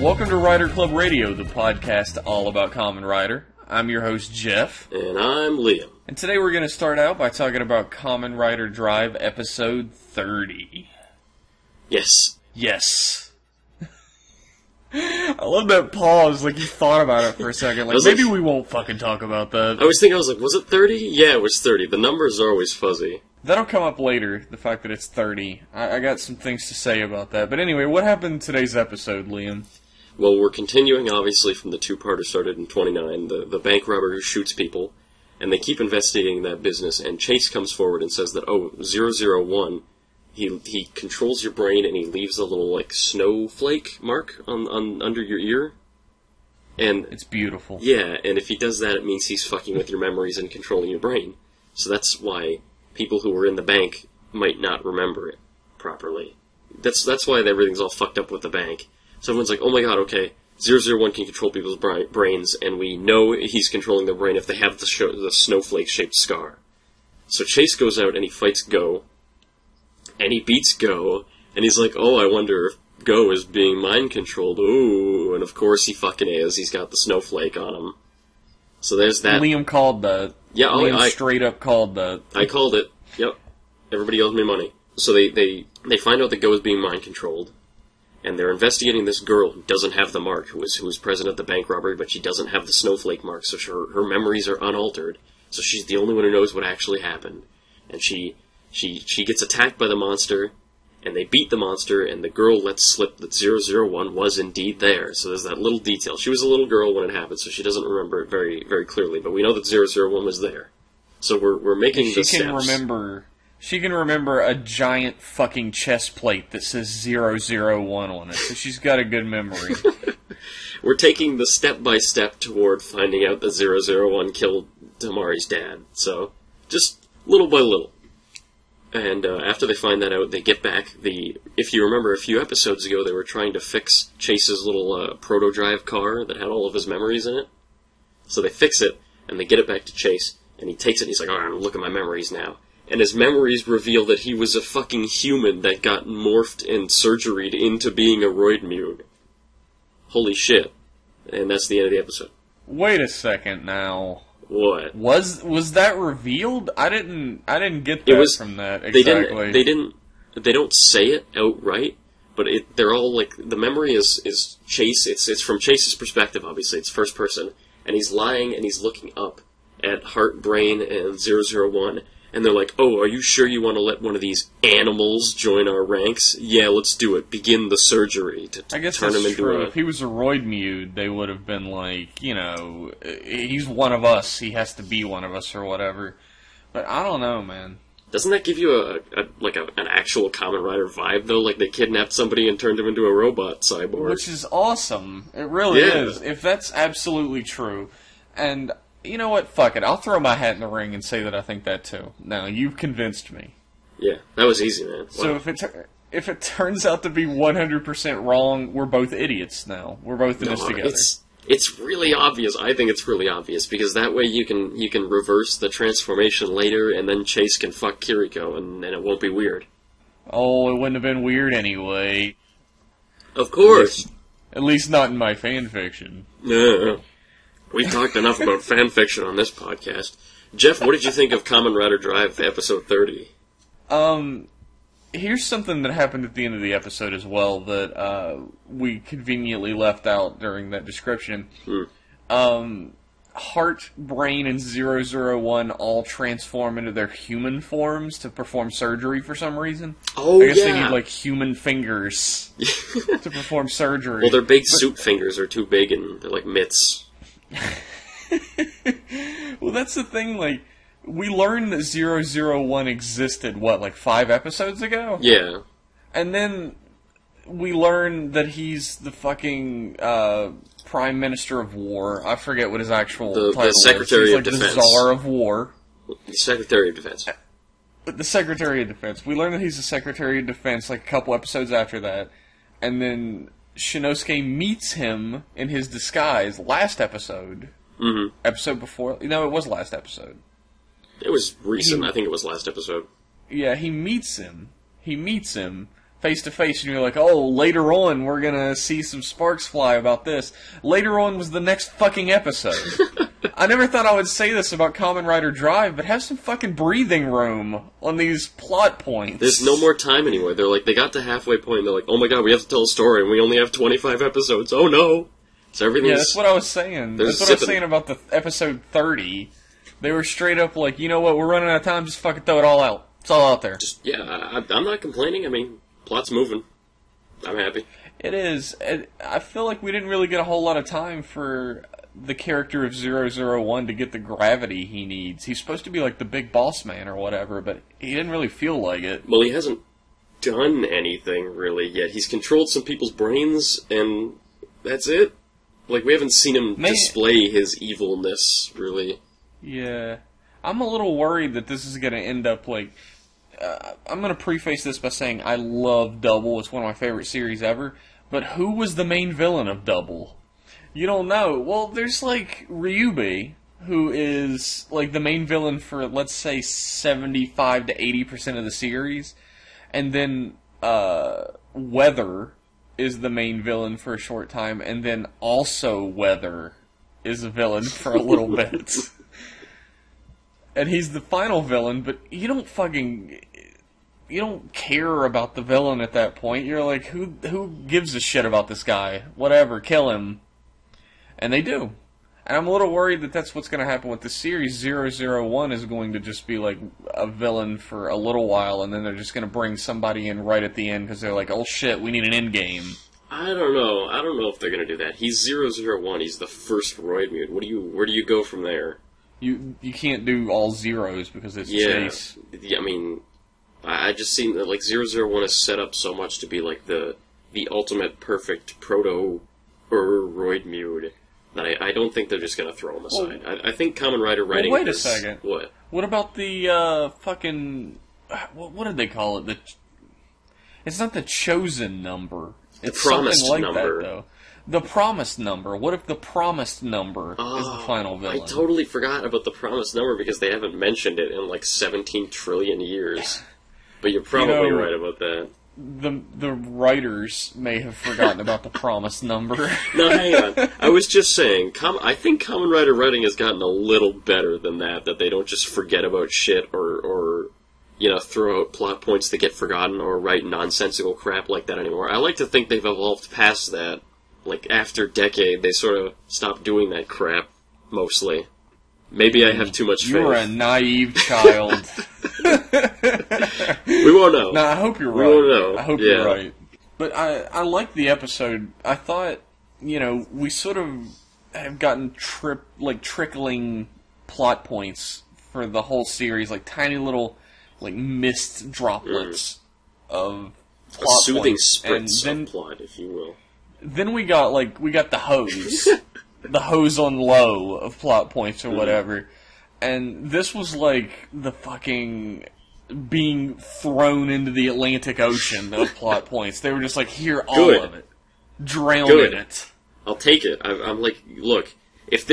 Welcome to Rider Club Radio, the podcast all about Kamen Rider. I'm your host, Jeff. And I'm Liam. And today we're going to start out by talking about Kamen Rider Drive episode 30. Yes. Yes. I love that pause, like you thought about it for a second. Like, maybe we won't fucking talk about that. I was like, was it 30? Yeah, it was 30. The numbers are always fuzzy. That'll come up later, the fact that it's 30. I got some things to say about that. But anyway, what happened in today's episode, Liam? Well, we're continuing, obviously, from the two-parter started in 29, the bank robber who shoots people, and they keep investigating that business, and Chase comes forward and says that, 001, he controls your brain, and he leaves a little, like, snowflake mark on under your ear. And it's beautiful. Yeah, and if he does that, it means he's fucking with your memories and controlling your brain. So that's why people who were in the bank might not remember it properly. That's why everything's all fucked up with the bank. So everyone's like, oh my god, okay, 001 can control people's brains, and we know he's controlling their brain if they have the snowflake-shaped scar. So Chase goes out and he fights Go, and he beats Go, and he's like, oh, I wonder if Go is being mind-controlled. Ooh, and of course he fucking is. He's got the snowflake on him. So there's that. Liam called that. Yeah, Liam straight up called that. I called it. Yep. Everybody owes me money. So they find out that Go is being mind-controlled. And they're investigating this girl who doesn't have the mark, who was present at the bank robbery, but she doesn't have the snowflake mark, so her memories are unaltered. So she's the only one who knows what actually happened. And she gets attacked by the monster, and they beat the monster, and the girl lets slip that 001 was indeed there. So there's that little detail. She was a little girl when it happened, so she doesn't remember it very, very clearly, but we know that 001 was there. So we're making the steps. She can remember a giant fucking chest plate that says 001 on it, so she's got a good memory. We're taking the step-by-step toward finding out that 001 killed Tamari's dad, so just little by little. And after they find that out, they get back if you remember a few episodes ago, they were trying to fix Chase's little proto-drive car that had all of his memories in it. So they fix it, and they get it back to Chase, and he takes it, and he's like, alright, look at my memories now. And his memories reveal that he was a fucking human that got morphed and surgeried into being a roid mute. Holy shit. And that's the end of the episode. Wait a second now. What? Was that revealed? I didn't get that from that exactly. They don't say it outright, but they're all like, the memory is Chase, it's from Chase's perspective, obviously, it's first person, and he's lying and he's looking up at Heart, Brain, and 001, and they're like, oh, are you sure you want to let one of these animals join our ranks? Yeah, let's do it. Begin the surgery to I guess turn that's him into true. If he was a roid mute, they would have been like, he's one of us. He has to be one of us or whatever. But I don't know, man. Doesn't that give you an actual Kamen Rider vibe, though? Like they kidnapped somebody and turned him into a robot cyborg. Which is awesome. It really is. If that's absolutely true. And you know what? Fuck it. I'll throw my hat in the ring and say that I think that too. Now, you've convinced me. Yeah, that was easy, man. Wow. So if it turns out to be 100% wrong, we're both idiots now. We're both in this together. It's really obvious. I think it's really obvious because that way you can reverse the transformation later, and then Chase can fuck Kiriko, and it won't be weird. Oh, it wouldn't have been weird anyway. Of course. At least not in my fan fiction. No. We've talked enough about fanfiction on this podcast. Jeff, what did you think of Kamen Rider Drive episode 30? Here's something that happened at the end of the episode as well that we conveniently left out during that description. Heart, Brain, and 001 all transform into their human forms to perform surgery for some reason. Oh, I guess they need, like, human fingers to perform surgery. Well, their big suit fingers are too big and they're like mitts. Well, that's the thing, like, we learned that 001 existed, like 5 episodes ago? Yeah. And then we learned that he's the fucking Prime Minister of War. I forget what his actual title is. The Secretary of Defense. The Czar of War. The Secretary of Defense. The Secretary of Defense. We learned that he's the Secretary of Defense like a couple episodes after that. And then Shinosuke meets him in his disguise last episode. Mm-hmm. Episode before. No, it was last episode. It was recent. I think it was last episode. Yeah, he meets him, face to face, and you're like, oh, later on we're gonna see some sparks fly about this. Later on was the next fucking episode. I never thought I would say this about Kamen Rider Drive, but have some fucking breathing room on these plot points. There's no more time anymore. They got to halfway point, and they're like, oh my god, we have to tell a story, and we only have 25 episodes. Oh no! So everything's... Yeah, that's what I was saying. That's what I was saying about the episode 30. They were straight up like, you know what, we're running out of time, just fucking throw it all out. It's all out there. I'm not complaining. I mean, plot's moving. I'm happy. It is. I feel like we didn't really get a whole lot of time for the character of 001 to get the gravity he needs. He's supposed to be like the big boss man or whatever, but he didn't really feel like it. Well, he hasn't done anything really yet. He's controlled some people's brains, and that's it. Like, we haven't seen him display his evilness, really. Yeah. I'm a little worried that this is going to end up like... I'm going to preface this by saying I love Double. It's one of my favorite series ever. But who was the main villain of Double? You don't know. Well, there's like Ryubi, who is like the main villain for, let's say, 75 to 80% of the series. And then Weather is the main villain for a short time. And then also Weather is a villain for a little bit. And he's the final villain, but you don't care about the villain at that point. You're like, who gives a shit about this guy? Whatever, kill him. And they do. And I'm a little worried that that's what's going to happen with the series. 001 is going to just be like a villain for a little while, and then they're just going to bring somebody in right at the end because they're like, oh shit, we need an end game. I don't know. I don't know if they're going to do that. He's 001. He's the first Roid Mute. Where do you go from there? You can't do all zeros because it's Chase. Yeah, I mean, I just seen that like 001 is set up so much to be like the ultimate perfect proto-Roid Mute that I don't think they're just going to throw him aside. Well, I think Kamen Rider writing wait a second. What? What about the fucking... What did they call it? It's not the chosen number. It's the promised something like number. That, though. The promised number. What if the promised number is the final villain? I totally forgot about the promised number because they haven't mentioned it in like 17 trillion years. But you're probably right about that. The writers may have forgotten about the promised number. No, hang on. I was just saying, I think Kamen Rider writing has gotten a little better than that they don't just forget about shit or throw out plot points that get forgotten or write nonsensical crap like that anymore. I like to think they've evolved past that. Like, after Decade, they sort of stopped doing that crap, mostly. Maybe I have too much faith. You're a naive child. We won't know. No, I hope you're right. We won't know. I hope you're right. But I like the episode. I thought, we sort of have gotten trickling plot points for the whole series, like tiny little, like, mist droplets of plot a soothing points. spritz of plot, if you will. Then we got the hose. The hose on low of plot points or whatever. And this was like the fucking being thrown into the Atlantic Ocean of plot points. They were just like, here, all of it. Drown in it. I'll take it. I'm like, look, if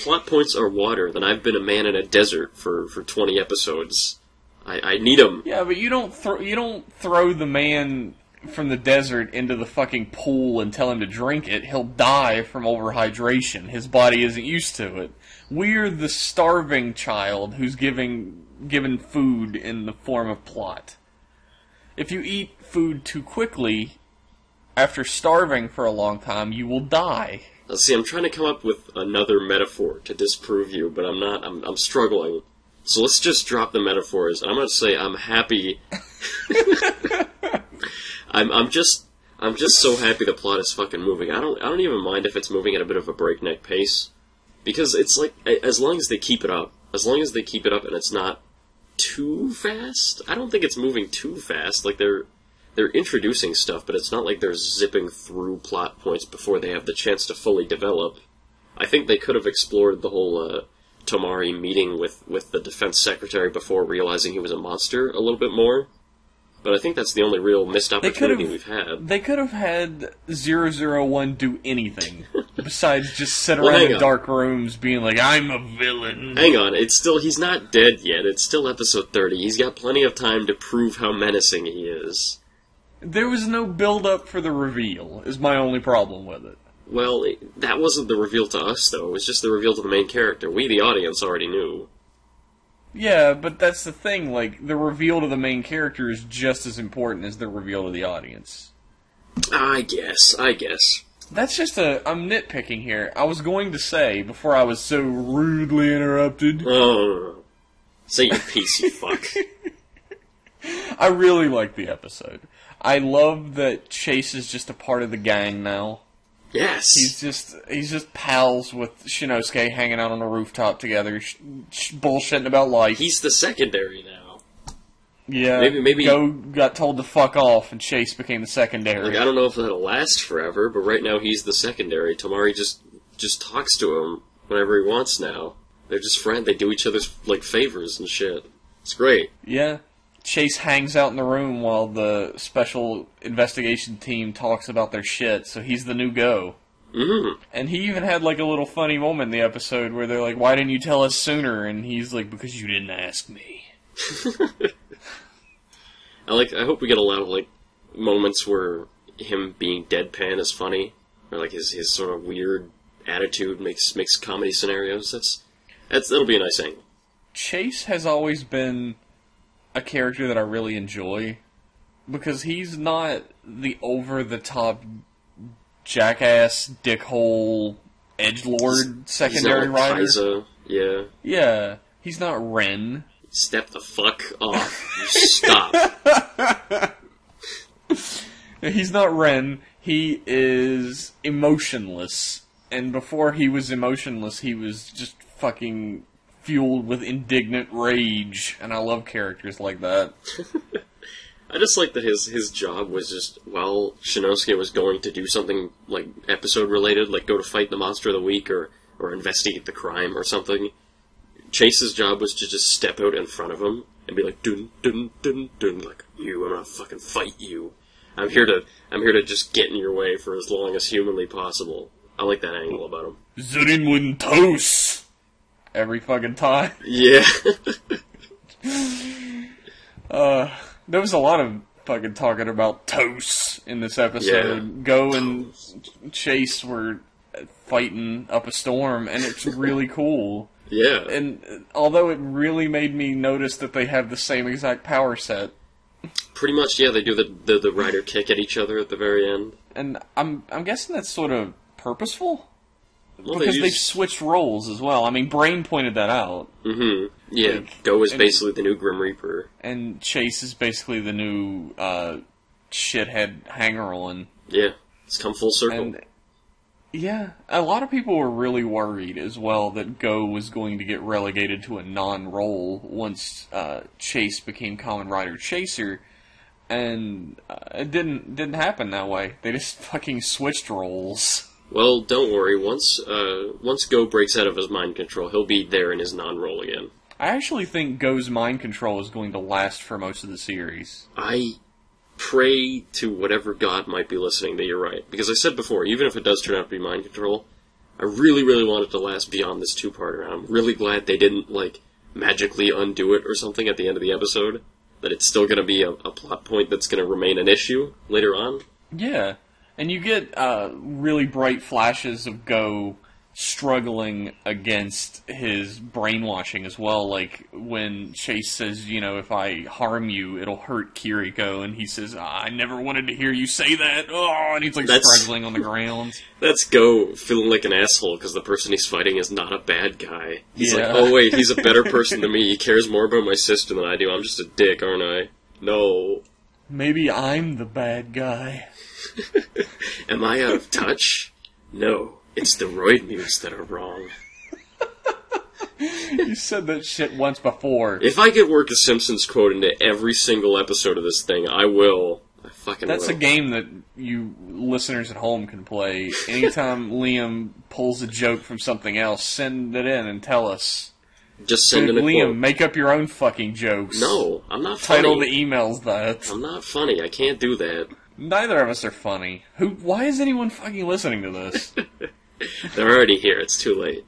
plot points are water, then I've been a man in a desert for 20 episodes. I need them. Yeah, but you don't throw the man from the desert into the fucking pool and tell him to drink it. He'll die from overhydration. His body isn't used to it. We're the starving child who's given food in the form of plot. If you eat food too quickly, after starving for a long time, you will die. Let's see, I'm trying to come up with another metaphor to disprove you, but I'm not. I'm struggling. So let's just drop the metaphors. I'm going to say I'm happy. I'm just so happy the plot is fucking moving. I don't even mind if it's moving at a bit of a breakneck pace, because it's like, as long as they keep it up and it's not too fast. I don't think it's moving too fast. Like they're introducing stuff, but it's not like they're zipping through plot points before they have the chance to fully develop. I think they could have explored the whole Tomari meeting with the defense secretary before realizing he was a monster a little bit more. But I think that's the only real missed opportunity we've had. They could have had 001 do anything besides just sit around in dark rooms being like, I'm a villain. Hang on, he's not dead yet. It's still episode 30. He's got plenty of time to prove how menacing he is. There was no build-up for the reveal, is my only problem with it. Well, that wasn't the reveal to us, though. It was just the reveal to the main character. We, the audience, already knew. Yeah, but that's the thing, like, the reveal to the main character is just as important as the reveal to the audience. I guess. That's just I'm nitpicking here. I was going to say, before I was so rudely interrupted... Oh, say you piece, you fuck. I really like the episode. I love that Chase is just a part of the gang now. Yes. He's just pals with Shinosuke hanging out on a rooftop together, bullshitting about life. He's the secondary now. Yeah, maybe Go got told to fuck off, and Chase became the secondary. Like, I don't know if that'll last forever, but right now he's the secondary. Tamari just talks to him whenever he wants now. They're just friends. They do each other's, like, favors and shit. It's great. Yeah. Chase hangs out in the room while the special investigation team talks about their shit, so he's the new Go. Mm-hmm. And he even had, like, a little funny moment in the episode where they're like, why didn't you tell us sooner? And he's like, because you didn't ask me. I hope we get a lot of, like, moments where him being deadpan is funny, or, like, his sort of weird attitude makes comedy scenarios. That'll be a nice angle. Chase has always been a character that I really enjoy, because he's not the over-the-top jackass, dickhole, edgelord secondary writer. Kaiser, yeah. Yeah, he's not Ren. Step the fuck off. You stop. He's not Ren. He is emotionless. And before he was emotionless, he was just fucking fueled with indignant rage. And I love characters like that. I just like that his job was just, while Shinosuke was going to do something, like, episode-related, like go to fight the monster of the week or investigate the crime or something, Chase's job was to just step out in front of him and be like, dun dun dun dun, like, I'm gonna fucking fight you. I'm here to just get in your way for as long as humanly possible. I like that angle about him. Zurin toast every fucking time. Yeah. There was a lot of fucking talking about toast in this episode. Yeah. Go and Chase were fighting up a storm, and it's really cool. Yeah. And although it really made me notice that they have the same exact power set. Pretty much, yeah, they do the rider kick at each other at the very end. And I'm guessing that's sort of purposeful? Well, because they've switched roles as well. I mean, Brain pointed that out. Mm-hmm. Yeah, like, Go is basically the new Grim Reaper. And Chase is basically the new shithead hanger-on. Yeah, it's come full circle. And yeah, a lot of people were really worried as well that Go was going to get relegated to a non-role once Chase became Kamen Rider Chaser, and it didn't happen that way. They just fucking switched roles. Well, don't worry. Once Go breaks out of his mind control, he'll be there in his non-role again. I actually think Go's mind control is going to last for most of the series. I pray to whatever god might be listening that you're right. Because I said before, even if it does turn out to be mind control, I really, really want it to last beyond this two-parter. And I'm really glad they didn't, like, magically undo it or something at the end of the episode. That it's still going to be a plot point that's going to remain an issue later on. Yeah. And you get really bright flashes of Go struggling against his brainwashing as well. Like when Chase says, you know, if I harm you, it'll hurt Kiriko. And he says, I never wanted to hear you say that. Oh, and he's like struggling on the ground. That's Go feeling like an asshole because the person he's fighting is not a bad guy. He's like, oh wait, he's a better person than me. He cares more about my sister than I do. I'm just a dick, aren't I? No. Maybe I'm the bad guy. Am I out of touch? No, it's the roid mutes that are wrong. You said that shit once before. If I get Work of Simpsons quote into every single episode of this thing, I will. I fucking That's will. a game that you listeners at home can play. Anytime Liam pulls a joke from something else, send it in and tell us. Just send in a Liam, quote. make up your own fucking jokes. No, I'm not funny. Title the emails that. I'm not funny. I can't do that. Neither of us are funny. Why is anyone fucking listening to this? They're already here. It's too late.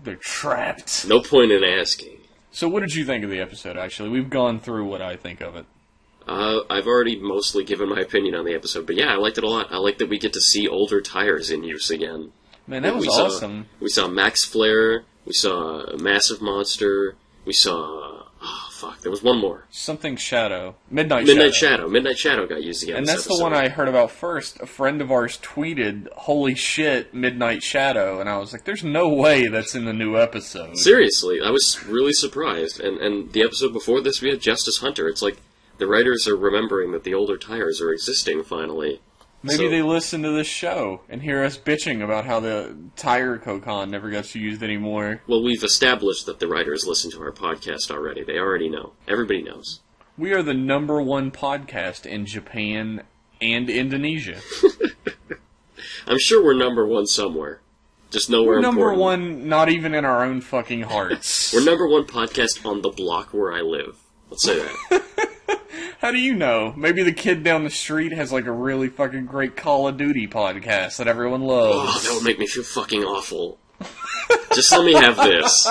They're trapped. No point in asking. So what did you think of the episode, actually? We've gone through what I think of it. I've already mostly given my opinion on the episode, but yeah, I liked it a lot. I like that we get to see older tires in use again. Man, that was awesome. We saw Max Flare, we saw Massive Monster, we saw... Oh, fuck, there was one more. Something Shadow. Midnight Shadow. Midnight Shadow got used again. And that's the one I heard about first. A friend of ours tweeted, "Holy shit, Midnight Shadow," and I was like, "There's no way that's in the new episode." Seriously, I was really surprised. And the episode before this, we had Justice Hunter. It's like the writers are remembering that the older tires are existing finally. Maybe they listen to this show and hear us bitching about how the tire Kokon never gets used anymore. Well, we've established that the writers listen to our podcast already. They already know. Everybody knows. We are the #1 podcast in Japan and Indonesia. I'm sure we're #1 somewhere. Just nowhere important. We're #1, not even in our own fucking hearts. We're #1 podcast on the block where I live. Let's say that. How do you know? Maybe the kid down the street has like a really fucking great Call of Duty podcast that everyone loves. Oh, that would make me feel fucking awful. Just let me have this.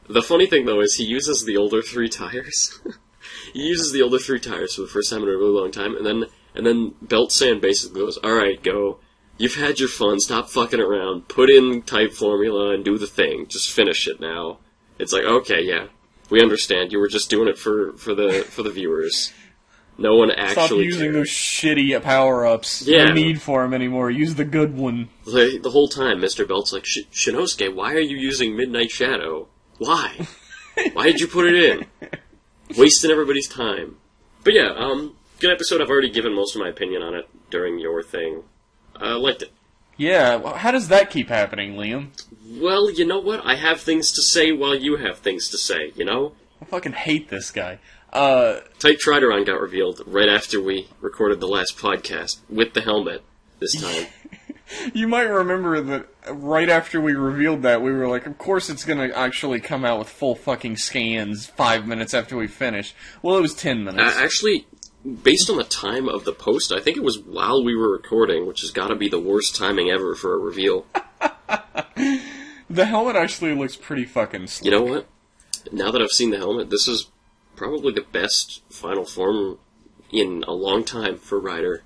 The funny thing, though, is he uses the older 3 tires. He uses the older 3 tires for the first time in a really long time, and then Belt Sand basically goes, "Alright, go. You've had your fun, stop fucking around, put in type formula and do the thing. Just finish it now." It's like, okay, yeah. We understand. You were just doing it for the viewers. No one actually Stop using those shitty power-ups. Yeah. No need for them anymore. Use the good one. The whole time, Mr. Belt's like, "Shinosuke, why are you using Midnight Shadow? Why? Why did you put it in? Wasting everybody's time." But yeah, good episode. I've already given most of my opinion on it during your thing. I liked it. Yeah, how does that keep happening, Liam? Well, you know what? I have things to say while you have things to say, you know? I fucking hate this guy. Type Trideron got revealed right after we recorded the last podcast, with the helmet this time. You might remember that right after we revealed that, we were like, of course it's gonna actually come out with full fucking scans 5 minutes after we finish. Well, it was 10 minutes. Actually, based on the time of the post, I think it was while we were recording, which has gotta be the worst timing ever for a reveal. The helmet actually looks pretty fucking slick. You know what? Now that I've seen the helmet, this is probably the best final form in a long time for Rider.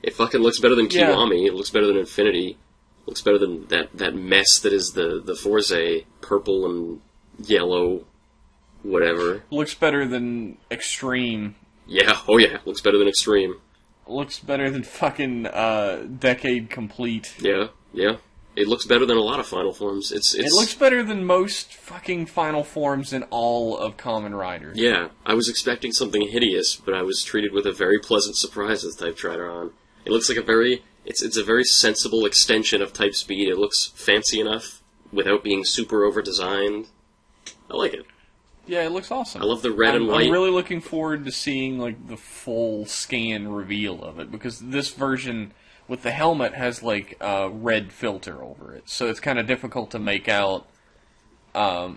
It fucking looks better than Kiwami, yeah. It looks better than Infinity, it looks better than that mess that is the Forze, purple and yellow, whatever. Looks better than Extreme. Yeah, oh yeah, looks better than Extreme. Looks better than fucking Decade Complete. Yeah, yeah. It looks better than a lot of Final Forms. It looks better than most fucking Final Forms in all of Kamen Rider. Yeah, I was expecting something hideous, but I was treated with a very pleasant surprise with Type Trideron. It looks like it's a very sensible extension of Type Speed. It looks fancy enough without being super over-designed. I like it. Yeah, it looks awesome. I love the red and white. I'm really looking forward to seeing like the full scan reveal of it, because this version with the helmet has like a red filter over it, so it's kind of difficult to make out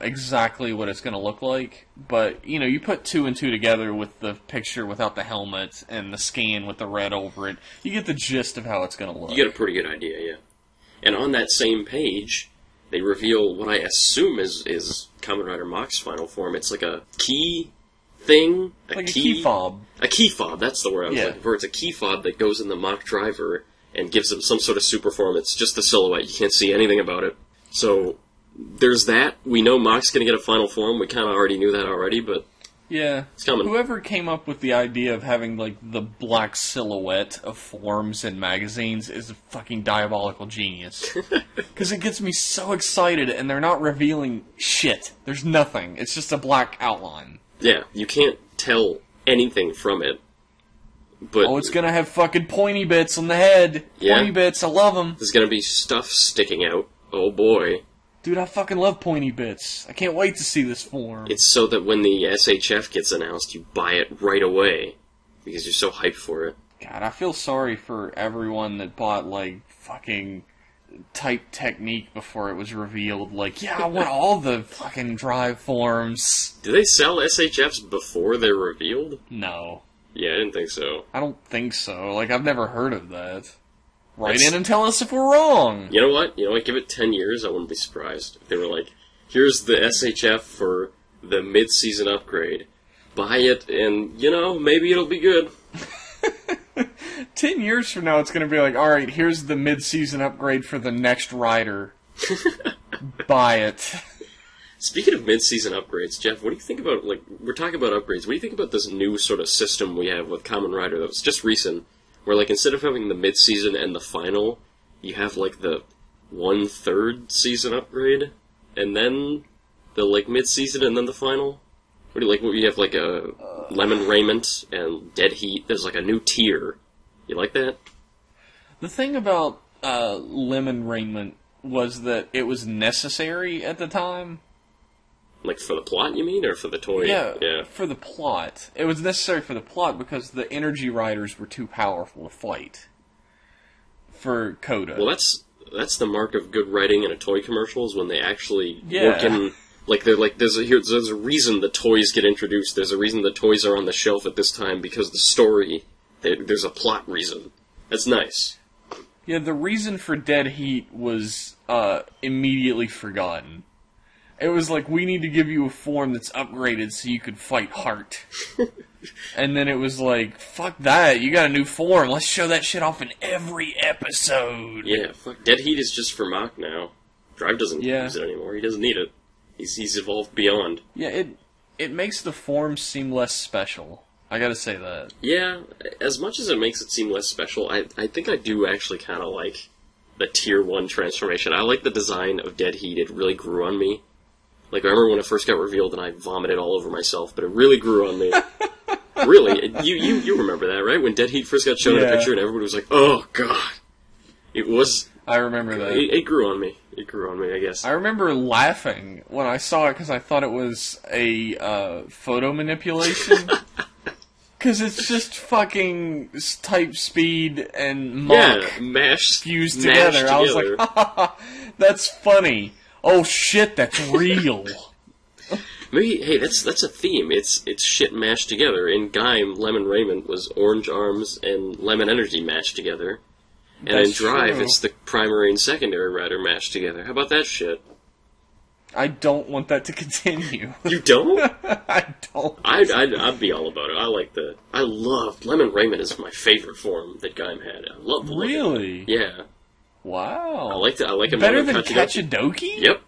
exactly what it's going to look like. But you know, you put 2 and 2 together with the picture without the helmet and the scan with the red over it, you get the gist of how it's going to look. You get a pretty good idea, yeah. And on that same page, they reveal what I assume is Kamen Rider Mach's final form. It's like a key thing, a key fob. A key fob, that's the word I was looking for. It's a key fob that goes in the Mach driver and gives them some sort of super form. It's just the silhouette. You can't see anything about it. So, there's that. We know Mach's going to get a final form. We kind of already knew that already, but yeah, it's coming. Whoever came up with the idea of having like the black silhouette of forms in magazines is a fucking diabolical genius. Because it gets me so excited, and they're not revealing shit. There's nothing. It's just a black outline. Yeah, you can't tell anything from it. But it's gonna have fucking pointy bits on the head. Yeah. Pointy bits, I love them. There's gonna be stuff sticking out. Oh boy. Dude, I fucking love pointy bits. I can't wait to see this form. It's so that when the SHF gets announced, you buy it right away. Because you're so hyped for it. God, I feel sorry for everyone that bought, like, fucking Type Technique before it was revealed. Like, yeah, I want all the fucking drive forms. Do they sell SHFs before they're revealed? No. Yeah, I didn't think so. I don't think so. Like, I've never heard of that. Write in and tell us if we're wrong. You know what? Give it 10 years, I wouldn't be surprised. If they were like, here's the SHF for the mid-season upgrade. buy it, and, maybe it'll be good. 10 years from now, it's going to be like, alright, here's the mid-season upgrade for the next rider. Buy it. Speaking of mid-season upgrades, Jeff, what do you think about, we're talking about upgrades, what do you think about this new sort of system we have with Kamen Rider that was just recent, where, instead of having the mid-season and the final, you have, the 1/3 season upgrade, and then the, mid-season and then the final? What do you have, a Lemon Raiment and Dead Heat, there's, a new tier. You like that? The thing about Lemon Raiment was that it was necessary at the time. For the plot, you mean, or for the toy? Yeah, for the plot. It was necessary for the plot because the Energy Riders were too powerful to fight for Coda. Well, that's the mark of good writing in a toy commercial, is when they actually work in... there's a reason the toys get introduced. There's a reason the toys are on the shelf at this time, because the story, there's a plot reason. That's nice. Yeah, the reason for Dead Heat was immediately forgotten. It was we need to give you a form that's upgraded so you could fight Heart. And then it was fuck that, you got a new form, let's show that shit off in every episode. Yeah, fuck, Dead Heat is just for Mach now. Drive doesn't use it anymore, he doesn't need it. He's evolved beyond. Yeah, it makes the form seem less special. I gotta say that. Yeah, as much as it makes it seem less special, I think I do actually kind of like the Tier 1 transformation. I like the design of Dead Heat, it really grew on me. I remember when it first got revealed and I vomited all over myself, but it really grew on me. Really, you remember that, right? When Dead Heat first got shown in a picture and everybody was like, oh god. It was... I remember that. It grew on me. It grew on me, I guess. I remember laughing when I saw it because I thought it was a photo manipulation. Because it's just fucking type speed and Mach fused together. I was like, ha ha ha, that's funny. Oh shit, that's real. Maybe, hey, that's a theme. It's shit mashed together. In Gaim, Lemon Raiment was Orange Arms and Lemon Energy mashed together. And in Drive, true. It's the primary and secondary rider mashed together. How about that shit? I don't want that to continue. You don't? I don't. I'd be all about it. I love Lemon Raiment is my favorite form that Gaim had. I love the Really? Yeah. Wow. I like it better than Kachidoki? Yep.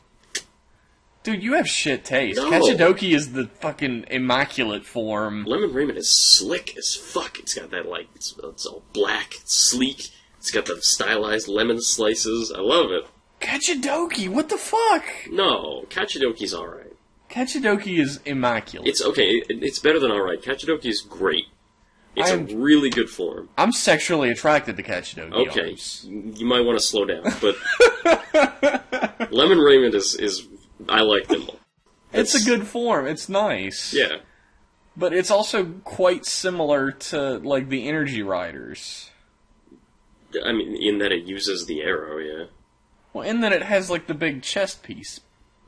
Dude, you have shit taste. No. Kachidoki is the fucking immaculate form. Lemon Raiment is slick as fuck. It's got that, it's all black, it's sleek. It's got the stylized lemon slices. I love it. Kachidoki, what the fuck? No, Kachidoki's alright. Kachidoki is immaculate. It's okay. It's better than alright. Kachidoki is great. It's a really good form. I'm sexually attracted to Kachidoki. Okay, you might want to slow down, but Lemon Raiment is I like them all. It's a good form. It's nice. Yeah. But it's also quite similar to, the Energy Riders. I mean, in that it uses the arrow, yeah. Well, in that it has, the big chest piece.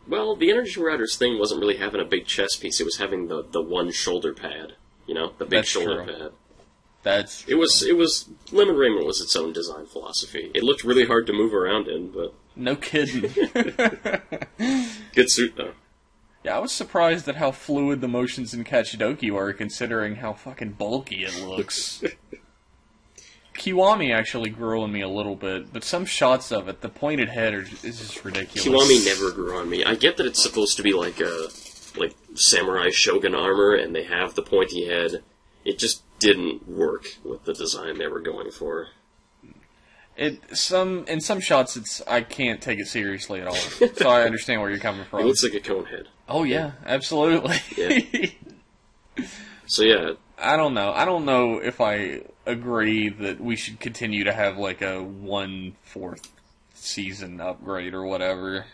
Well, the Energy Riders thing wasn't really having a big chest piece. It was having the one shoulder pad. The big shoulder pad. It was Lemon Raiment was its own design philosophy. It looked really hard to move around in, but... No kidding. Good suit, though. Yeah, I was surprised at how fluid the motions in Kachidoki were, considering how fucking bulky it looks. Kiwami actually grew on me a little bit, but some shots of it, the pointed head is just ridiculous. Kiwami never grew on me. I get that it's supposed to be like samurai shogun armor, and they have the pointy head. It just didn't work with the design they were going for. In some shots, I can't take it seriously at all. So I understand where you're coming from. It looks like a cone head. Oh yeah, absolutely. Yeah. So yeah. I don't know. I don't know if I agree that we should continue to have a 1/4 season upgrade or whatever.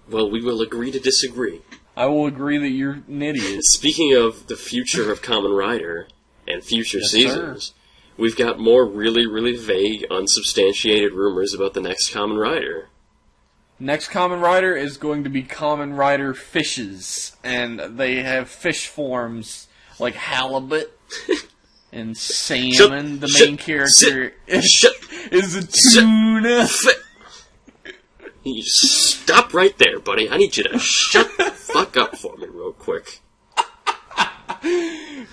Well, we will agree to disagree. I will agree that you're an idiot. Speaking of the future of Kamen Rider and future seasons, we've got more really, really vague, unsubstantiated rumors about the next Kamen Rider. Next Kamen Rider is going to be Kamen Rider Fishes, and they have fish forms like halibut and salmon. The main character is a tuna. You stop right there, buddy. I need you to shut the fuck up for me real quick.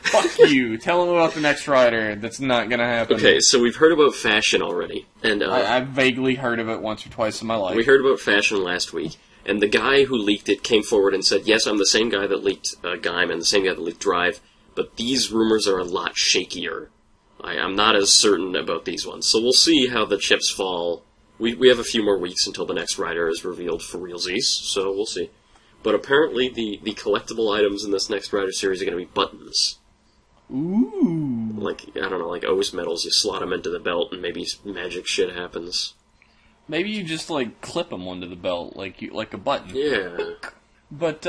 Fuck you. Tell them about the next rider. That's not gonna happen. Okay, so we've heard about fashion already, and I've vaguely heard of it once or twice in my life. we heard about fashion last week, and the guy who leaked it came forward and said, yes, I'm the same guy that leaked Gaiman, the same guy that leaked Drive, but these rumors are a lot shakier. I'm not as certain about these ones, so we'll see how the chips fall. We have a few more weeks until the next rider is revealed for realsies, so we'll see. But apparently the collectible items in this next rider series are going to be buttons. Ooh. Like, I don't know, like O's medals, you slot them into the belt and maybe magic shit happens. Maybe you just, like, clip them onto the belt, like a button. Yeah. But,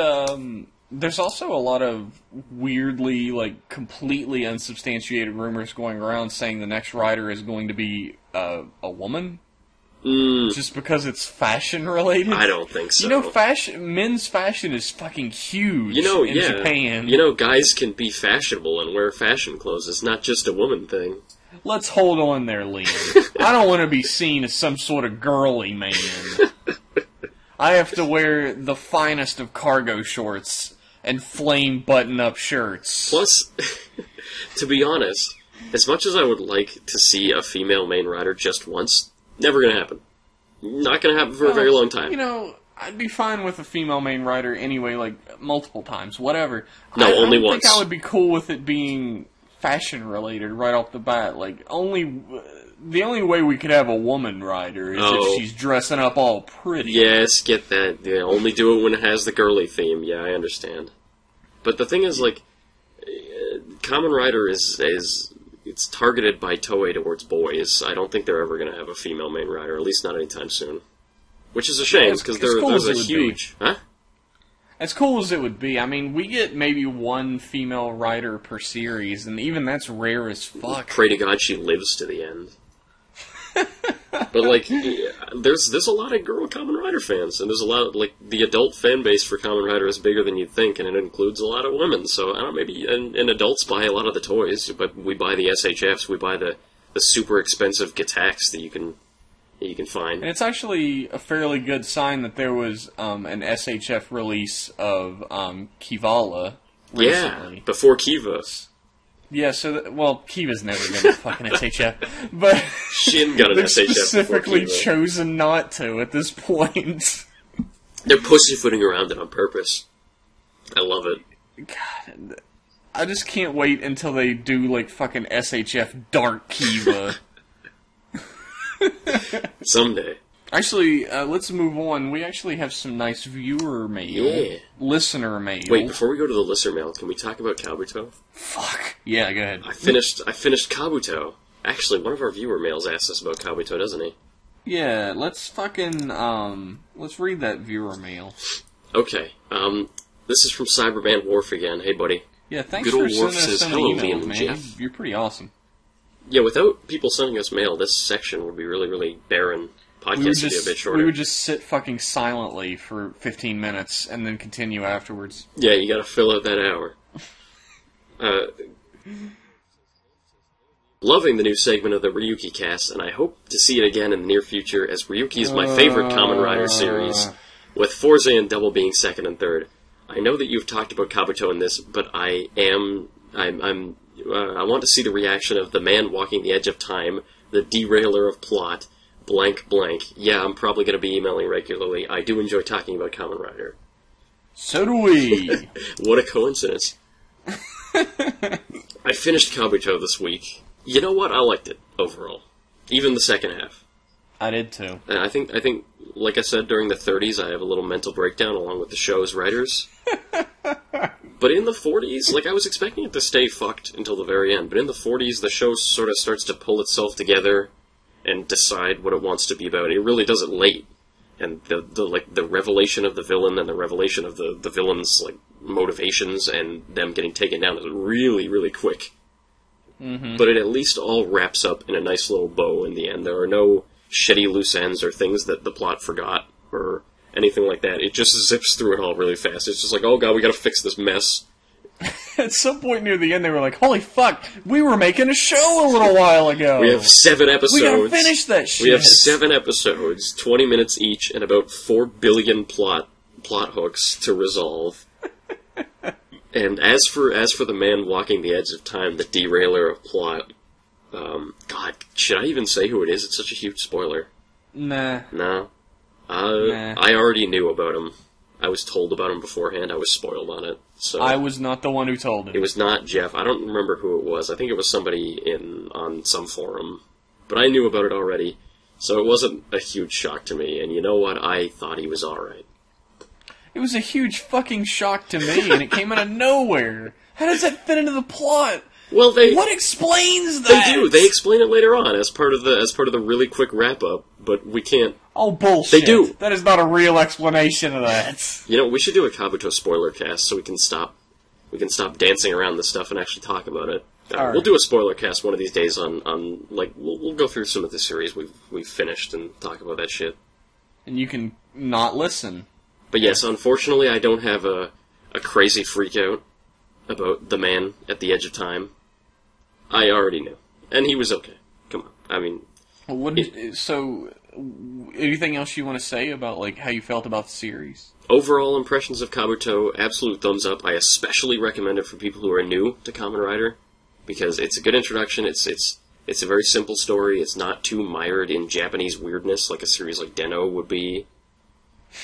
there's also a lot of weirdly, like, completely unsubstantiated rumors going around saying the next rider is going to be, a woman. Just because it's fashion-related? I don't think so. You know, men's fashion is fucking huge in Japan. You know, guys can be fashionable and wear fashion clothes. It's not just a woman thing. Let's hold on there, Liam. I don't want to be seen as some sort of girly man. I have to wear the finest of cargo shorts and flame button-up shirts. Plus, to be honest, as much as I would like to see a female main rider just once, never gonna happen. Not gonna happen for a very long time. You know, I'd be fine with a female main rider anyway, like, multiple times, whatever. No, only once. I think I would be cool with it being fashion-related right off the bat. Like, the only way we could have a woman rider is if she's dressing up all pretty. Yes, get that. Yeah, only do it when it has the girly theme. Yeah, I understand. But the thing is, like, Kamen Rider is it's targeted by Toei towards boys. I don't think they're ever going to have a female main rider, at least not anytime soon. Which is a shame, because there's a huge... Huh? As cool as it would be, I mean, we get maybe one female rider per series, and even that's rare as fuck. Pray to God she lives to the end. But, like, there's a lot of girl Kamen Rider fans, and there's a lot of, like, the adult fan base for Kamen Rider is bigger than you'd think, and it includes a lot of women, so, I don't know, maybe, and adults buy a lot of the toys, but we buy the SHFs, we buy the super expensive Gatax that you can find. And it's actually a fairly good sign that there was, an SHF release of, Kivala recently. Yeah, before Kiva. Yeah, so, Kiva's never been a fucking SHF, but Shin got an SHF specifically chosen not to at this point. They're pussyfooting around it on purpose. I love it. God, I just can't wait until they do, like, fucking SHF Dark Kiva. Someday. Actually, let's move on. We actually have some nice viewer mail. Yeah. Listener mail. Wait, before we go to the listener mail, can we talk about Kabuto? Fuck. Yeah, go ahead. I finished Kabuto. Actually, one of our viewer mails asked us about Kabuto, doesn't he? Yeah, let's fucking, let's read that viewer mail. Okay, this is from Cyberman Worf again. Hey, buddy. Yeah, thanks Good for old Worf sending us says, an hello, email, Liam and man. Jeff. You're pretty awesome. Yeah, without people sending us mail, this section would be really, really barren. Podcast would be a bit shorter. We would just sit fucking silently for 15 minutes and then continue afterwards. Yeah, you gotta fill out that hour. Loving the new segment of the Ryuki cast, and I hope to see it again in the near future, as Ryuki is my favorite Kamen Rider series, with Forza and Double being second and third. I know that you've talked about Kabuto in this, but I want to see the reaction of the man walking the edge of time, the derailer of plot, blank blank. Yeah, I'm probably going to be emailing regularly. I do enjoy talking about Kamen Rider. So do we. What a coincidence. I finished Kabuto this week. You know what? I liked it, overall. Even the second half. I did too. I think, like I said, during the 30s, I have a little mental breakdown along with the show's writers. But in the 40s, like, I was expecting it to stay fucked until the very end, but in the 40s, the show sort of starts to pull itself together and decide what it wants to be about. It really does it late. And the revelation of the villain and the revelation of the villain's, like, motivations and them getting taken down is really, really quick. Mm-hmm. But it at least all wraps up in a nice little bow in the end. There are no shitty loose ends or things that the plot forgot or anything like that. It just zips through it all really fast. It's just like, oh god, we gotta fix this mess. At some point near the end, they were like, holy fuck, we were making a show a little while ago. We have 7 episodes. We gotta finish that shit. We have 7 episodes, 20 minutes each, and about 4 billion plot hooks to resolve. And as for the man walking the edge of time, the derailer of plot, God, should I even say who it is? It's such a huge spoiler. Nah. No. Nah. I already knew about him. I was told about him beforehand. I was spoiled on it. So I was not the one who told him. it was not Jeff. I don't remember who it was. I think it was somebody on some forum. But I knew about it already, so it wasn't a huge shock to me. And you know what? I thought he was alright. It was a huge fucking shock to me, and it came out of nowhere. How does that fit into the plot? Well, What explains that? They do. They explain it later on as part of the really quick wrap up. But we can't. Oh, bullshit. They do. That is not a real explanation of that. You know, we should do a Kabuto spoiler cast so we can stop dancing around this stuff and actually talk about it. All right. We'll do a spoiler cast one of these days on like we'll go through some of the series we've finished and talk about that shit. And you can not listen. But yes, unfortunately, I don't have a crazy freak out about the man at the edge of time. I already knew, and he was okay. Come on, I mean, So, anything else you want to say about like how you felt about the series? overall impressions of Kabuto, absolute thumbs up. I especially recommend it for people who are new to Kamen Rider, because it's a good introduction. It's a very simple story. It's not too mired in Japanese weirdness like a series like Den-O would be.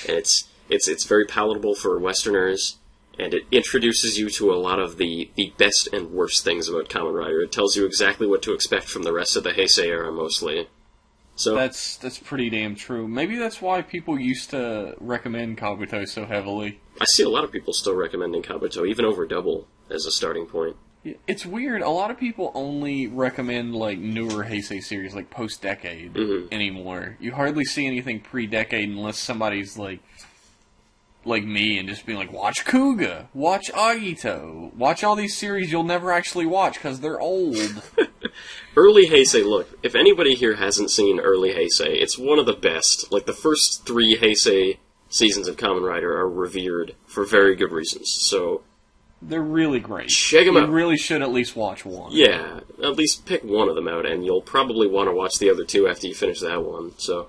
And it's very palatable for Westerners, and it introduces you to a lot of the best and worst things about Kamen Rider. It tells you exactly what to expect from the rest of the Heisei era, mostly. So That's pretty damn true. Maybe that's why people used to recommend Kabuto so heavily. I see a lot of people still recommending Kabuto, even over Double, as a starting point. It's weird. A lot of people only recommend like newer Heisei series, like post-decade anymore. You hardly see anything pre-decade unless somebody's like me and just being like, watch Kuga, watch Agito, watch all these series you'll never actually watch because they're old. Early Heisei, look, if anybody here hasn't seen early Heisei, it's one of the best. Like, the first 3 Heisei seasons of Kamen Rider are revered for very good reasons, so They're really great. check them out. You really should at least watch one. Yeah, at least pick one of them out, and you'll probably want to watch the other 2 after you finish that one, so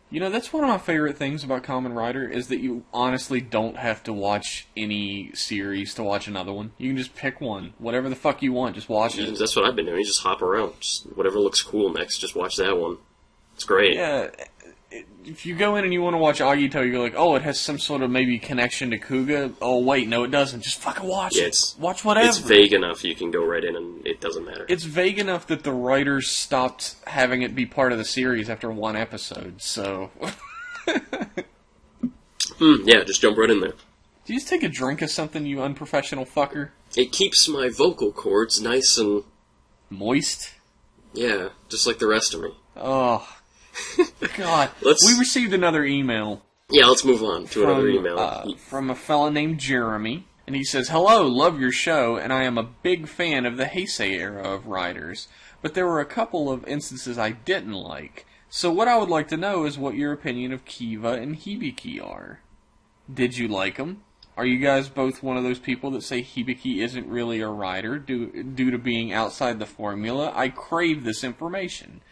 You know, that's one of my favorite things about Kamen Rider, is that you honestly don't have to watch any series to watch another one. You can just pick one. Whatever the fuck you want, just watch it. that's what I've been doing. You just hop around. Just whatever looks cool next, just watch that one. It's great. Yeah, if you go in and you want to watch Agito, you're like, oh, it has some sort of maybe connection to Kuga. Oh, wait, no, it doesn't. Just fucking watch it. Watch whatever. It's vague enough you can go right in and it doesn't matter. It's vague enough that the writers stopped having it be part of the series after 1 episode, so... Yeah, just jump right in there. Do you just take a drink of something, you unprofessional fucker? It keeps my vocal cords nice and... Moist? yeah, just like the rest of me. Oh, God. We received another email. Yeah, let's move on to another email. From a fella named Jeremy. And he says, hello, love your show, and I am a big fan of the Heisei era of writers. But there were a couple of instances I didn't like. So what I would like to know is what your opinion of Kiva and Hibiki are. Did you like them? Are you guys both one of those people that say Hibiki isn't really a writer due to being outside the formula? I crave this information.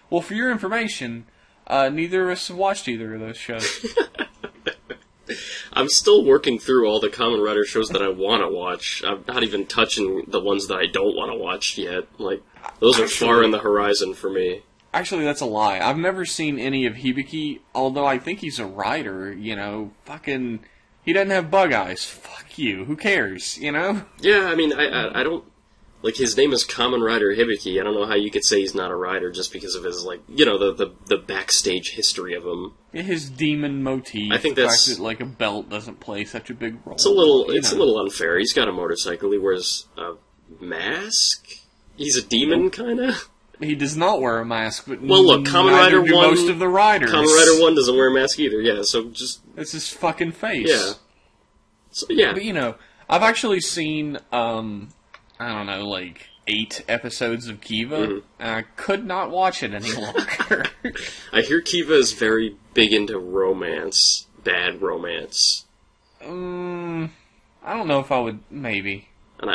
Well, for your information, neither of us have watched either of those shows. I'm still working through all the Kamen Rider shows that I want to watch. I'm not even touching the ones that I don't want to watch yet. Like, those are far in the horizon for me. Actually, that's a lie. I've never seen any of Hibiki, although I think he's a writer, you know. Fucking... He doesn't have bug eyes. Fuck you. Who cares, you know? Yeah, I mean, I don't... Like, his name is Kamen Rider Hibiki. I don't know how you could say he's not a writer just because of his, like, you know, the backstage history of him. His demon motif. I think the that's... fact that, like, a belt doesn't play such a big role. It's a little unfair. He's got a motorcycle. He wears a mask? He's a demon, kinda? He does not wear a mask, but well, look, Kamen Rider 1... most of the riders. Kamen Rider 1 doesn't wear a mask either, yeah, so just... It's his fucking face. Yeah. So, yeah. But, you know, I've actually seen, I don't know, like, 8 episodes of Kiva, and I could not watch it any longer. I hear Kiva is very big into romance. Bad romance. I don't know if I would... Maybe. And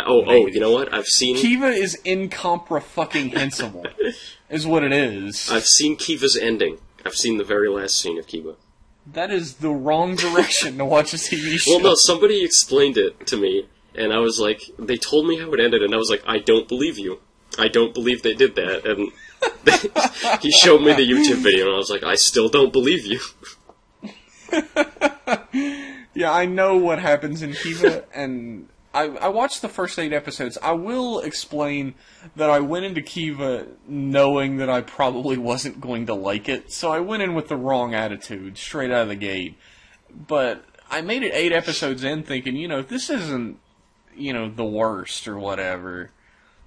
you know what? I've seen... Kiva is incompre-fucking-hensible, is what it is. I've seen Kiva's ending. I've seen the very last scene of Kiva. That is the wrong direction to watch a TV show. Well, no, somebody explained it to me, And I was like, they told me how it ended, and I was like, I don't believe you. I don't believe they did that. And he showed me the YouTube video, and I was like, I still don't believe you. Yeah, I know what happens in Kiva, and I watched the first 8 episodes. I will explain that I went into Kiva knowing that I probably wasn't going to like it, so I went in with the wrong attitude, straight out of the gate. But I made it 8 episodes in thinking, this isn't, the worst or whatever.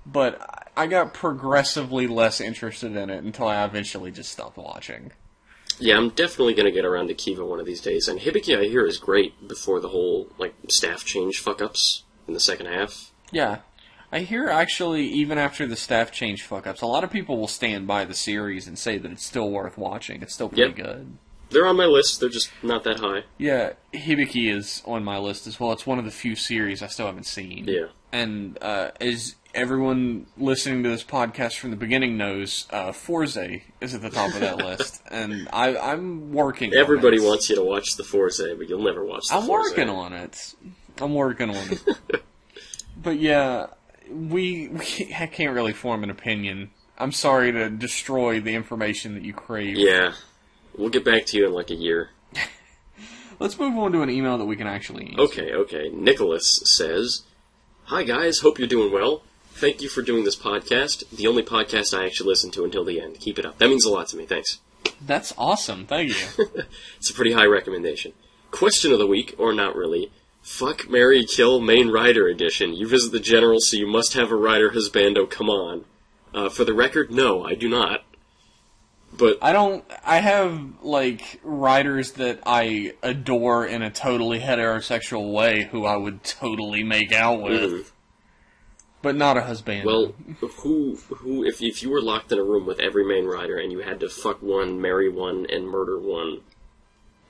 But I got progressively less interested in it until I eventually just stopped watching. Yeah, I'm definitely going to get around to Kiva one of these days. And Hibiki, I hear, is great before the whole, staff change fuck-ups in the second half. Yeah. I hear, actually, even after the staff change fuck-ups, a lot of people will stand by the series and say that it's still worth watching. It's still pretty good. They're on my list. They're just not that high. Yeah, Hibiki is on my list as well. It's one of the few series I still haven't seen. Yeah. And as everyone listening to this podcast from the beginning knows, Forze is at the top of that list. And I'm working Everybody on it. wants you to watch the Forze, but you'll never watch the Forze. I'm working on it. But yeah, I can't really form an opinion. I'm sorry to destroy the information that you crave. Yeah. We'll get back to you in a year. Let's move on to an email that we can actually answer. Okay. Nicholas says, Hi guys, hope you're doing well. Thank you for doing this podcast. The only podcast I actually listen to until the end. Keep it up. That means a lot to me. Thanks. That's awesome. Thank you. It's a pretty high recommendation. Question of the week, or not really. Fuck, marry, kill, main rider edition. You visit the general, so you must have a rider husbando. Come on. For the record, no, I do not. But I have, writers that I adore in a totally heterosexual way who I would totally make out with. But not a husband. Well, who, if you were locked in a room with every main rider and you had to fuck one, marry one, and murder one,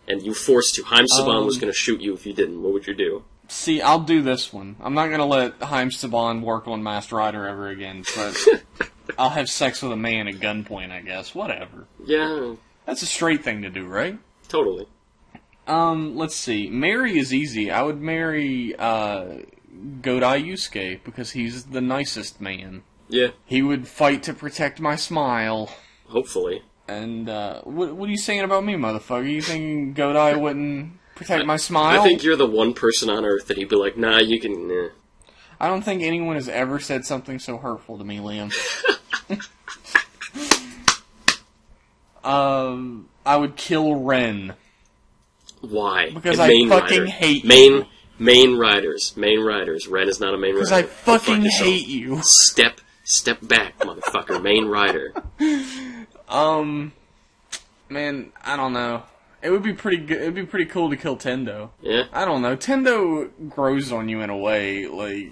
and you forced to, Haim Saban was going to shoot you if you didn't, what would you do? See, I'll do this one. I'm not going to let Haim Saban work on Masked Rider ever again, but I'll have sex with a man at gunpoint, I guess. Whatever. Yeah. That's a straight thing to do, right? Totally. Let's see. Marry is easy. I would marry, Godai Yusuke, because he's the nicest man. Yeah. He would fight to protect my smile. Hopefully. And, what are you saying about me, motherfucker? You thinking Godai wouldn't protect my smile? I think you're the one person on Earth that he'd be like, nah, you can, nah. I don't think anyone has ever said something so hurtful to me, Liam. I would kill Ren. Why? Because I fucking hate you. Main riders. Ren is not a main rider. Because I fucking hate you. Step back, motherfucker. Main rider. Man, I don't know. It would be pretty good. It'd be pretty cool to kill Tendo. Yeah. I don't know. Tendo grows on you in a way,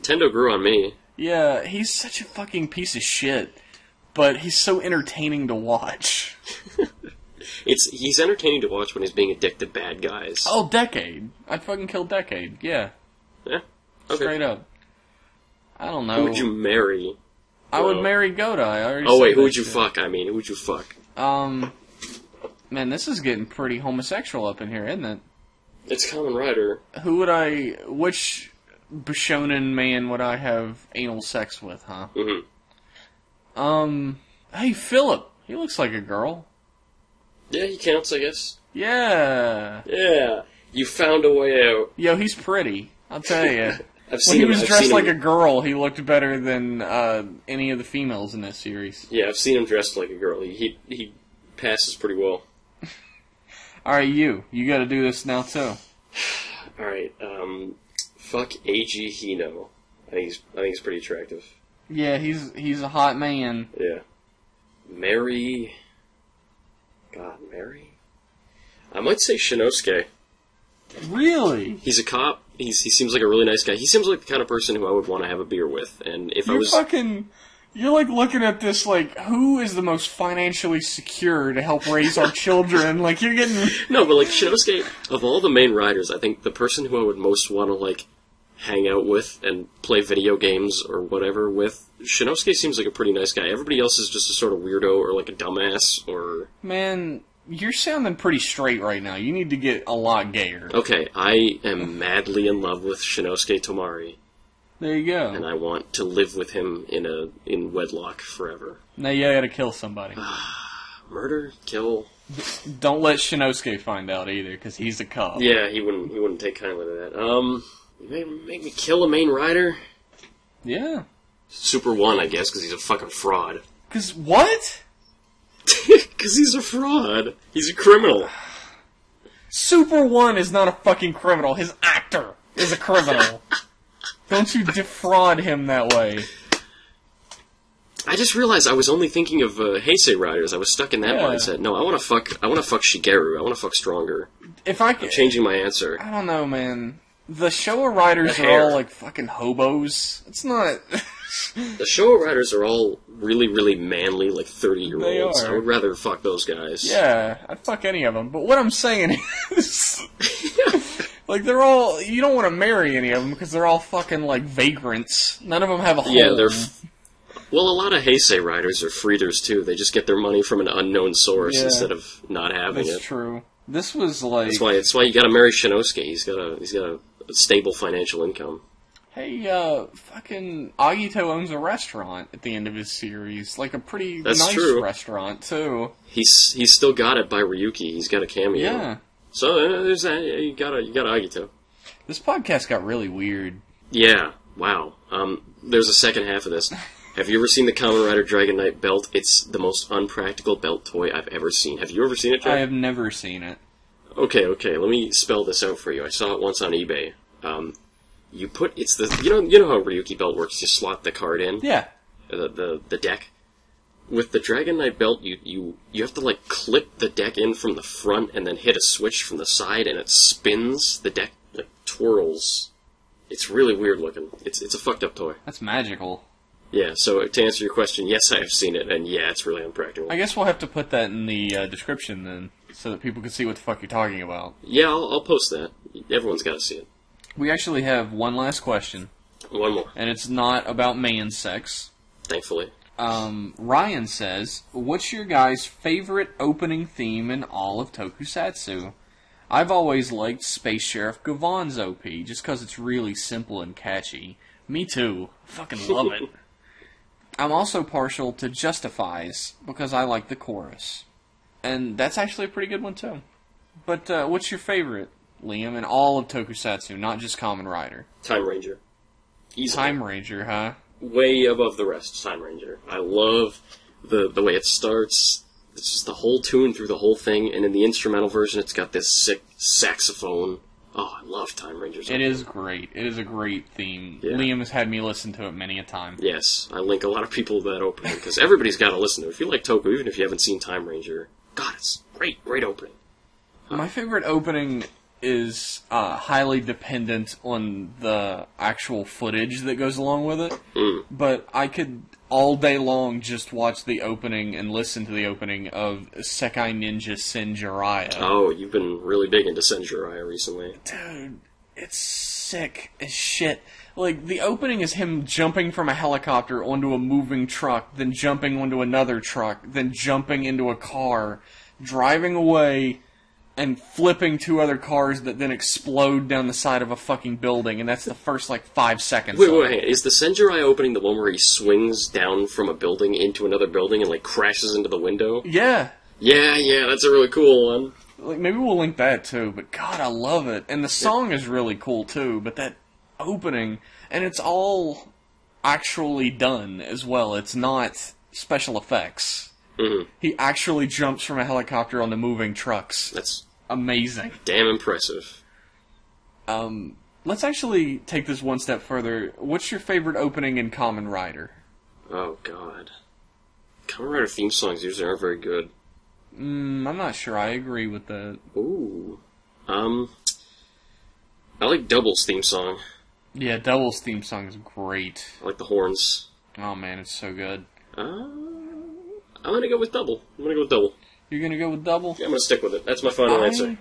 Tendo grew on me. Yeah, he's such a fucking piece of shit, but he's so entertaining to watch. He's entertaining to watch when he's being a dick to bad guys. Oh, Decade. I'd fucking kill Decade. Yeah. Yeah. Okay. Straight up. I don't know. Who would you marry? I would marry Godai. Oh wait, who would you fuck? I mean, who would you fuck? Man, this is getting pretty homosexual up in here, isn't it? It's Kamen Rider. Which Bishonen man would I have anal sex with, huh? Mm-hmm. Hey, Philip. He looks like a girl. Yeah, he counts, I guess. Yeah. Yeah. You found a way out. Yo, he's pretty. I'll tell you. When he was dressed like a girl, he looked better than any of the females in this series. Yeah, I've seen him dressed like a girl. He passes pretty well. Alright, you gotta do this now, too. Alright, fuck A.G. Hino. I think he's pretty attractive. Yeah, he's a hot man. Yeah. Mary... I might say Shinosuke. Really? He's a cop. He seems like a really nice guy. He seems like the kind of person who I would want to have a beer with. And if You're looking at this who is the most financially secure to help raise our children? You're getting... No, but Shinosuke, of all the main riders, I think the person who I would most want to hang out with and play video games or whatever with, Shinosuke seems like a pretty nice guy. Everybody else is just a sort of weirdo or a dumbass or... Man, you're sounding pretty straight right now. You need to get a lot gayer. Okay, I am madly in love with Shinosuke Tomari. There you go. And I want to live with him in wedlock forever. Now you gotta kill somebody. Murder? Kill? Don't let Shinosuke find out either, because he's a cop. Yeah, he wouldn't take kindly to that. Make me kill a main rider? Yeah. Super 1, I guess, because he's a fucking fraud. Because what? Because he's a fraud. He's a criminal. Super 1 is not a fucking criminal. His actor is a criminal. Don't you defraud him that way. I just realized I was only thinking of Heisei riders. I was stuck in that mindset. No, I want to fuck Shigeru. I want to fuck Stronger. If I I'm changing my answer. I don't know, man. The Showa riders are all like fucking hobos. It's not... The Showa riders are all really, really manly, like 30-year-olds. They are. I would rather fuck those guys. Yeah, I'd fuck any of them. But what I'm saying is... like, they're all... You don't want to marry any of them because they're all fucking, like, vagrants. None of them have a home. Yeah, they're... Well, a lot of Heisei riders are freeders, too. They just get their money from an unknown source instead of not having it. That's true. This was like... That's why you gotta marry Shinosuke. He's got a stable financial income. Hey, fucking Agito owns a restaurant at the end of his series. Like, a pretty nice restaurant, too. He's still got it by Ryuki. He's got a cameo. Yeah. So, there's that. You got Agito. This podcast got really weird. Yeah. Wow. There's a second half of this. Have you ever seen the Kamen Rider Dragon Knight belt? It's the most unpractical belt toy I've ever seen. Have you ever seen it, Jack? I have never seen it. Okay. Let me spell this out for you. I saw it once on eBay. You know how a Ryuki belt works. You slot the card in. Yeah. The deck. With the Dragon Knight belt, you have to like clip the deck in from the front and then hit a switch from the side, and it spins. The deck like twirls. It's really weird looking. It's a fucked up toy. That's magical. Yeah, so to answer your question, yes, I have seen it, and yeah, it's really unpractical. I guess we'll have to put that in the description then, so that people can see what the fuck you're talking about. Yeah, I'll post that. Everyone's got to see it. We actually have one last question. One more. And it's not about man sex. Thankfully. Ryan says, what's your guys' favorite opening theme in all of Tokusatsu? I've always liked Space Sheriff Gavon's OP, just because it's really simple and catchy. Me too. Fucking love it. I'm also partial to Justifies, because I like the chorus. And that's actually a pretty good one, too. But what's your favorite, Liam, in all of Tokusatsu, not just Kamen Rider? Time Ranger. Easily. Time Ranger, huh? Way above the rest, Time Ranger. I love the way it starts. It's just the whole tune through the whole thing, and in the instrumental version, it's got this sick saxophone. Oh, I love Time Rangers. It is great. It is a great theme. Yeah. Liam has had me listen to it many a time. Yes, I link a lot of people to that opening, because everybody's got to listen to it. If you like Toku, even if you haven't seen Time Ranger, God, it's great opening. My favorite opening is highly dependent on the actual footage that goes along with it. But I could all day long just watch the opening and listen to the opening of Sekai Ninja Sen Jiraiya. Oh, you've been really big into Sen Jiraiya recently. Dude, it's sick as shit. Like, the opening is him jumping from a helicopter onto a moving truck, then jumping onto another truck, then jumping into a car, driving away, and flipping two other cars that then explode down the side of a fucking building, and that's the first, 5 seconds. Wait, is the Sen Jiraiya opening the one where he swings down from a building into another building and, crashes into the window? Yeah. Yeah, that's a really cool one. Maybe we'll link that, too, but God, I love it. And the song is really cool, too, but that opening, and it's all actually done as well. It's not special effects. Mm-hmm. He actually jumps from a helicopter onto moving trucks. That's amazing. Damn impressive. Let's actually take this one step further. What's your favorite opening in Kamen Rider? Oh, God. Kamen Rider theme songs usually aren't very good. I'm not sure I agree with that. Ooh. I like Double's theme song. Yeah, Double's theme song is great. I like the horns. Oh, man, it's so good. I'm gonna go with Double. You're gonna go with Double? Yeah, I'm gonna stick with it. That's my final answer.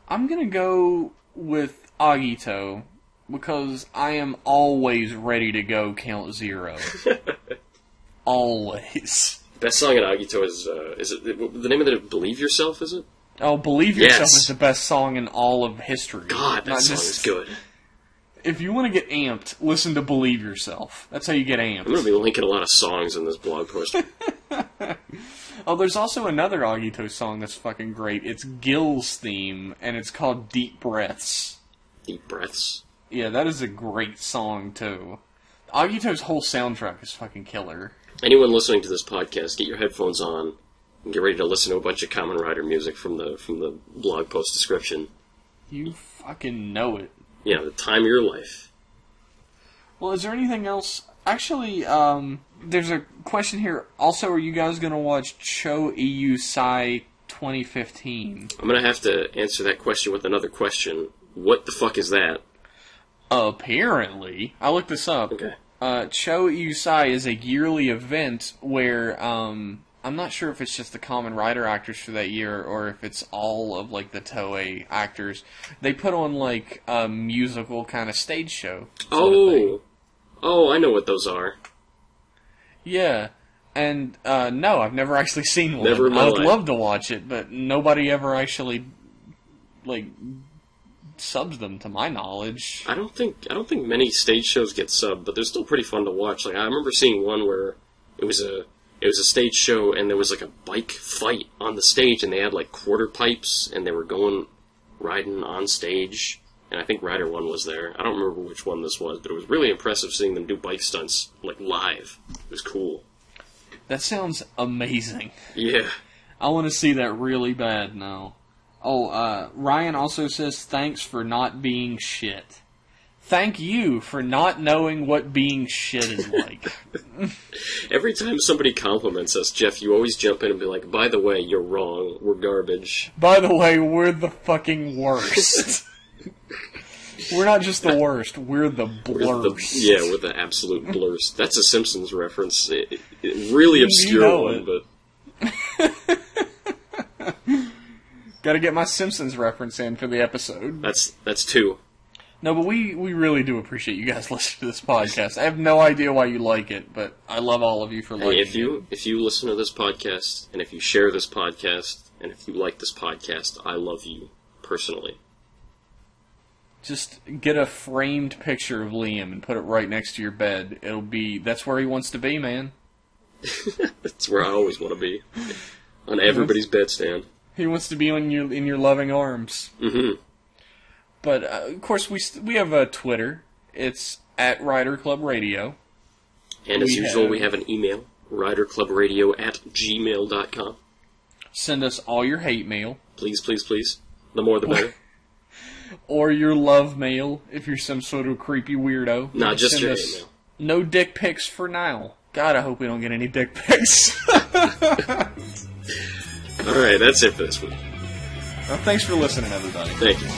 I'm gonna go with Agito, because I am always ready to go count zero. Always. Best song in Agito is it the name of it? Believe Yourself, is it? Oh, Believe Yourself is the best song in all of history. God, that song is good. If you want to get amped, listen to Believe Yourself. That's how you get amped. I'm going to be linking a lot of songs in this blog post. Oh, there's also another Agito song that's fucking great. It's Gil's theme, and it's called Deep Breaths. Deep Breaths? Yeah, that is a great song, too. Agito's whole soundtrack is fucking killer. Anyone listening to this podcast, get your headphones on and get ready to listen to a bunch of Kamen Rider music from the blog post description. You fucking know it. Yeah, the time of your life. Well, is there anything else? Actually, there's a question here. Also, are you guys going to watch Cho EU Sai 2015? I'm going to have to answer that question with another question. What the fuck is that? Apparently, I looked this up. Okay. Cho EU Sai is a yearly event where, I'm not sure if it's just the Kamen Rider actors for that year or if it's all of, like, the Toei actors. They put on, like, a musical kind of stage show. Oh, I know what those are. Yeah. And, no, I've never actually seen one. Never in my I would life. love to watch it, but nobody ever actually, like, subs them, to my knowledge. I don't think many stage shows get subbed, but they're still pretty fun to watch. Like, I remember seeing one where it was a stage show, and there was, like, a bike fight on the stage, and they had, like, quarter pipes, and they were riding on stage. And I think Rider 1 was there. I don't remember which one this was, but it was really impressive seeing them do bike stunts, like, live. It was cool. That sounds amazing. Yeah. I want to see that really bad now. Oh, Ryan also says, thanks for not being shit. Thank you for not knowing what being shit is like. Every time somebody compliments us, Jeff, you always jump in and be like, by the way, you're wrong. We're garbage. By the way, we're the fucking worst. We're not just the worst, we're the blurst. We're the absolute blurst. That's a Simpsons reference. Really obscure one, but... Gotta get my Simpsons reference in for the episode. That's two. No, but we really do appreciate you guys listening to this podcast. I have no idea why you like it, but I love all of you for liking it. If you listen to this podcast, and if you share this podcast, and if you like this podcast, I love you, personally. Just get a framed picture of Liam and put it right next to your bed. That's where he wants to be, man. That's where I always want to be. On everybody's bedstand. He wants to be in your loving arms. Mm-hmm. But, of course, we have a Twitter. It's at Rider Club Radio. And as usual, we have an email, riderclubradio@gmail.com. Send us all your hate mail. Please, please, please. The more the better. Or your love mail, if you're some sort of creepy weirdo. Not just your hate mail. No dick pics for now. God, I hope we don't get any dick pics. Alright, that's it for this week. Well, thanks for listening, everybody. Thank you.